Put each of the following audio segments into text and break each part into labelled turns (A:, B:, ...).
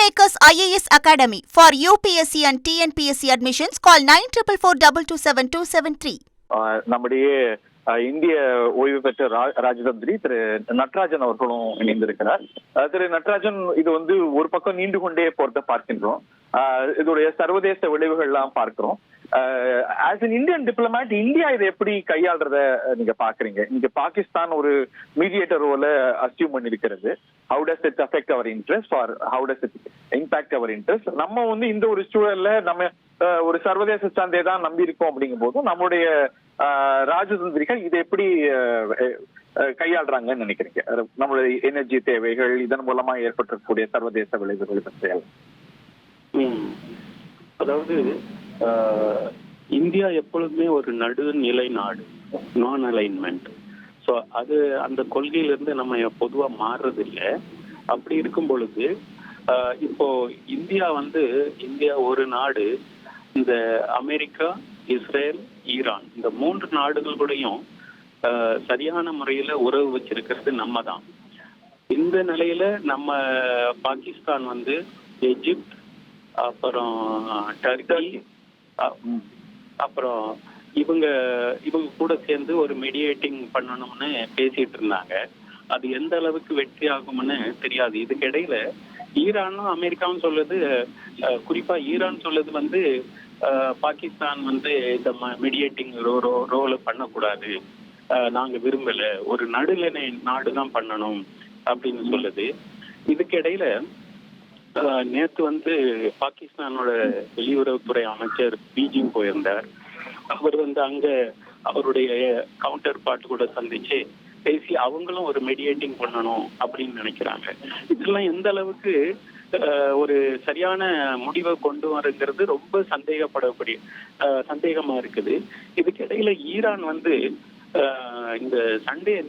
A: Kingmakers IAS Academy for UPSC and TNPSC admissions. Call 9442272273.
B: நம்முடைய இந்திய ஓய்வு பெற்ற ராஜதந்திரி திரு நடராஜன் அவர்களும் இணைந்திருக்கிறார். திரு நடராஜன், இது ஒரு பக்கம் நீண்டு கொண்டே போறத பார்க்கின்றோம். இதோடைய சர்வதேச விளைவுகள் எல்லாம் பார்க்கிறோம். As an Indian diplomat, India இதை எப்படி கையாளுறத நீங்க பாக்குறீங்க? இங்க பாகிஸ்தான் ஒரு மீடியேட்டர் ரோல அசியூம் பண்ணிருக்கிறது. How does it affect our interest or how does it impact our interest? நம்ம இந்த ஒரு சூழல்ல நம்ம ஒரு சர்வதேச சந்தையை தான் நம்பி இருக்கோம். அப்படிங்கும் போதும் நம்முடைய ராஜதந்திரிகள் இதை எப்படி கையாளுறாங்கன்னு நினைக்கிறீங்க? நம்மளுடைய எனர்ஜி தேவைகள், இதன் மூலமா ஏற்பட்டிருக்கக்கூடிய சர்வதேச விளைவுகள் பற்றிய.
C: அதாவது இந்தியா எப்பொழுதுமே ஒரு நடுநிலை நாடு, நான் அலைன்மெண்ட். ஸோ அது அந்த கொள்கையிலிருந்து நம்ம பொதுவா மாறுறதில்லை. அப்படி இருக்கும் பொழுது இப்போ இந்தியா இந்தியா ஒரு நாடு, இந்த அமெரிக்கா, இஸ்ரேல், ஈரான், இந்த 3 நாடுகள் கூடயும் சரியான முறையில உறவு வச்சிருக்கிறது நம்ம தான். இந்த நிலையில நம்ம பாகிஸ்தான் எஜிப்ட், அப்புறம் டர்க்கி, அப்புறம் இவங்க கூட சேர்ந்து ஒரு மீடியேட்டிங் பண்ணணும்னு பேசிட்டு இருந்தாங்க. அது எந்த அளவுக்கு வெற்றி ஆகும்னு தெரியாது. இதுக்கு இடையில ஈரானும் அமெரிக்காவும் சொல்லுது, குறிப்பா ஈரான் சொல்லுது பாகிஸ்தான் இந்த மீடியேட்டிங் ரோல பண்ணக்கூடாது, நாங்க விரும்பல, ஒரு நடுநிலை நாடு தான் பண்ணணும் அப்படின்னு சொல்லுது. இதுக்கு இடையில நேத்து பாகிஸ்தானோட வெளியுறவுத்துறை அமைச்சர் பீஜிங் போயிருந்தார். அவர் அங்க அவருடைய கவுண்டர் பார்ட் கூட சந்திச்சு பேசி அவங்களும் ஒரு மீடியேட்டிங் பண்ணணும் அப்படின்னு நினைக்கிறாங்க. இதெல்லாம் எந்த அளவுக்கு ஒரு சரியான முடிவை கொண்டு வருங்கிறது ரொம்ப சந்தேகமா இருக்குது. இதுக்கு இடையில ஈரான் இந்த சண்டையை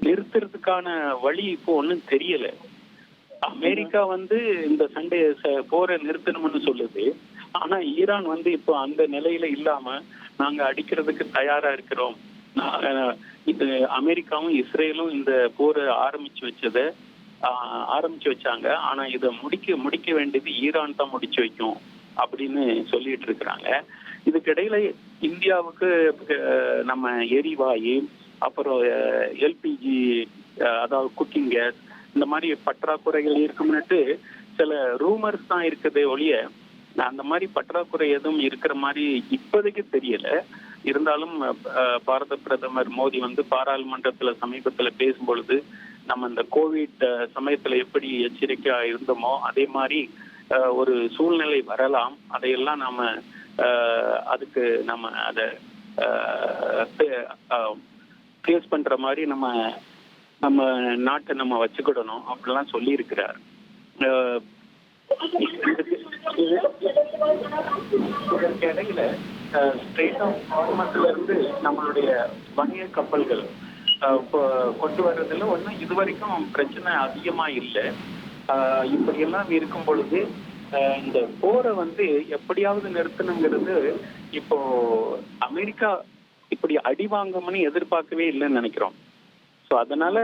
C: நிறுத்துறதுக்கான வழி இப்போ ஒன்றும் தெரியல. அமெரிக்கா இந்த சண்டையை போரை நிறுத்தணும்னு சொல்லுது. ஆனா ஈரான் இப்போ அந்த நிலையில இல்லாம நாங்க அடிக்கிறதுக்கு தயாரா இருக்கிறோம். இது அமெரிக்காவும் இஸ்ரேலும் இந்த போரை ஆரம்பிச்சு வச்சாங்க. ஆனா இதை முடிக்க வேண்டியது ஈரான் தான் முடிச்சு வைக்கும் அப்படின்னு சொல்லிட்டு இருக்கிறாங்க. இதுக்கிடையில இந்தியாவுக்கு நம்ம எரிவாயு, அப்புறம் எல்பிஜி, அதாவது குக்கிங் கேஸ், இந்த மாதிரி பற்றாக்குறைகள் இருக்கும்னுட்டு சில ரூமர்ஸ் தான் இருக்குதே ஒழிய அந்த மாதிரி பற்றாக்குறை எதுவும் இருக்கிற மாதிரி இப்போதைக்கு தெரியல. இருந்தாலும் பாரத பிரதமர் மோடி பாராளுமன்றத்துல சமீபத்துல பேசும்பொழுது நம்ம இந்த கோவிட் சமயத்துல எப்படி எச்சரிக்கையா இருந்தோமோ அதே மாதிரி ஒரு சூழ்நிலை வரலாம், அதையெல்லாம் நாம அதுக்கு நம்ம அதை ஃபேஸ் பண்ற மாதிரி நம்ம நாட்டை நம்ம வச்சுக்கிடணும் அப்படிலாம் சொல்லி இருக்கிறார். இடையில ஸ்ட்ரெயிட் ஆஃப் ஹார்மஸ்ல இருந்து நம்மளுடைய வணிக கப்பல்கள் கொண்டு வர்றதுல ஒன்றும் இது வரைக்கும் பிரச்சனை அதிகமா இல்லை. இப்படியெல்லாம் இருக்கும் பொழுது இந்த போரை எப்படியாவது நிறுத்தணுங்கிறது இப்போ அமெரிக்கா இப்படி அடி வாங்கும்னு எதிர்பார்க்கவே இல்லைன்னு நினைக்கிறோம். ஸோ அதனால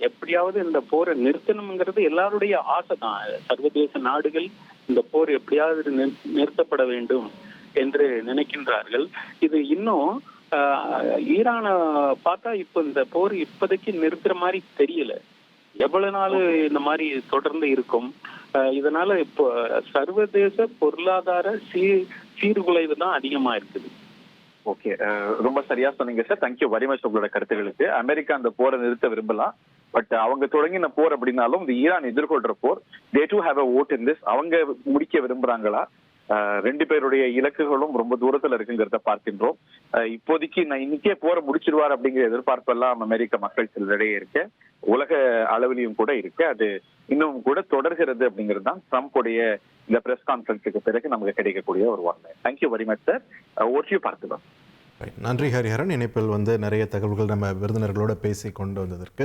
C: எப்படியாவது இந்த போரை நிறுத்தணுங்கிறது எல்லாருடைய ஆசை தான். சர்வதேச நாடுகள் இந்த போர் எப்படியாவது நிறுத்தப்பட வேண்டும் என்று நினைக்கின்றார்கள். இது இன்னும் ஈரானை பார்த்தா இப்போ இந்த போர் இப்போதைக்கு நிறுத்துற மாதிரி தெரியல. எவ்வளவு நாள் இந்த மாதிரி தொடர்ந்து இருக்கும்? இதனால இப்போ சர்வதேச பொருளாதார சீர்குலைவு தான் அதிகமா இருக்குது.
B: ஓகே, ரொம்ப சரியா சொன்னீங்க சார். தேங்க்யூ வெரி மச் உங்களோட கருத்துகளுக்கு. அமெரிக்கா அந்த போரை நிறுத்த விரும்பலாம், பட் அவங்க தொடங்கின போர் அப்படின்னாலும் இந்த ஈரான் எதிர்கொள்ற போர், they do have a vote in this. அவங்க முடிக்க விரும்புறாங்களா? 2 பேருடைய இலக்குகளும் ரொம்ப தூரத்துல இருக்குங்கிறத பார்க்கின்றோம். இப்போதைக்கு நான் இன்னைக்கே போரை முடிச்சிருவார் அப்படிங்கிற எதிர்பார்ப்பெல்லாம் அமெரிக்க மக்கள் சிலரிடையே இருக்கு, உலக அளவிலையும் கூட இருக்கு. அது இன்னும் கூட தொடர்கிறது அப்படிங்கிறது தான் ட்ரம்ப்புடைய இந்த பிரஸ் கான்ஃபரன்ஸுக்கு பிறகு நமக்கு கிடைக்கக்கூடிய ஒரு வார்த்தை. Thank you very much sir. ஓட்டியும் பார்த்துக்கலாம்.
D: நன்றி ஹரிஹரன். இணைப்பில் நிறைய தகவல்கள் நம்ம விருந்தினர்களோட பேசி கொண்டு வந்ததற்கு.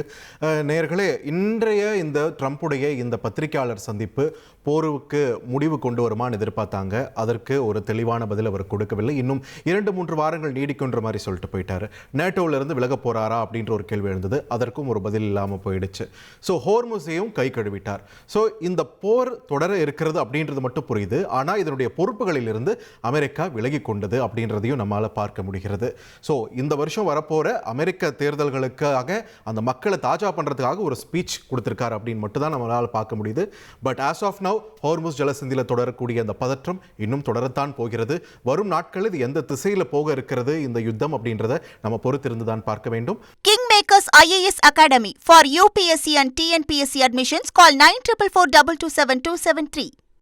D: நேயர்களே, இன்றைய இந்த ட்ரம்புடைய இந்த பத்திரிகையாளர் சந்திப்பு போருக்கு முடிவு கொண்டு வருமான்னு எதிர்பார்த்தாங்க. அதற்கு ஒரு தெளிவான பதில் அவர் கொடுக்கவில்லை. இன்னும் 2-3 வாரங்கள் நீடிக்குன்ற மாதிரி சொல்லிட்டு போயிட்டாரு. நேட்டோவிலிருந்து விலக போறாரா அப்படின்ற ஒரு கேள்வி எழுந்தது. அதற்கும் ஒரு பதில் இல்லாமல் போயிடுச்சு. ஸோ ஹோர்முஸையும் கை கழுவிட்டார். ஸோ இந்த போர் தொடர இருக்கிறது அப்படின்றது மட்டும் புரியுது. ஆனால் இதனுடைய பொறுப்புகளிலிருந்து அமெரிக்கா விலகி கொண்டது அப்படின்றதையும் நம்மளால் பார்க்க முடிகிறது. ஸோ இந்த வருஷம் வரப்போற அமெரிக்க தேர்தல்களுக்காக அந்த மக்களை தாஜா பண்றதுக்காக ஒரு ஸ்பீச் கொடுத்திருக்காரு அப்படின்னு மட்டும் தான் நம்மளால் பார்க்க முடியுது. But as of now Hormuz ஜலசந்தியில் தொடரக்கூடிய அந்த பதற்றம் இன்னும் தொடரத்தான் போகிறது. வரும் நாட்களில் இது எந்த திசையில் போக இருக்கிறது இந்த யுத்தம் அப்படின்றத நம்ம பொறுத்திருந்து தான் பார்க்க வேண்டும்.
A: Kingmakers IAS Academy for UPSC and TNPSC admissions, call 9444227273.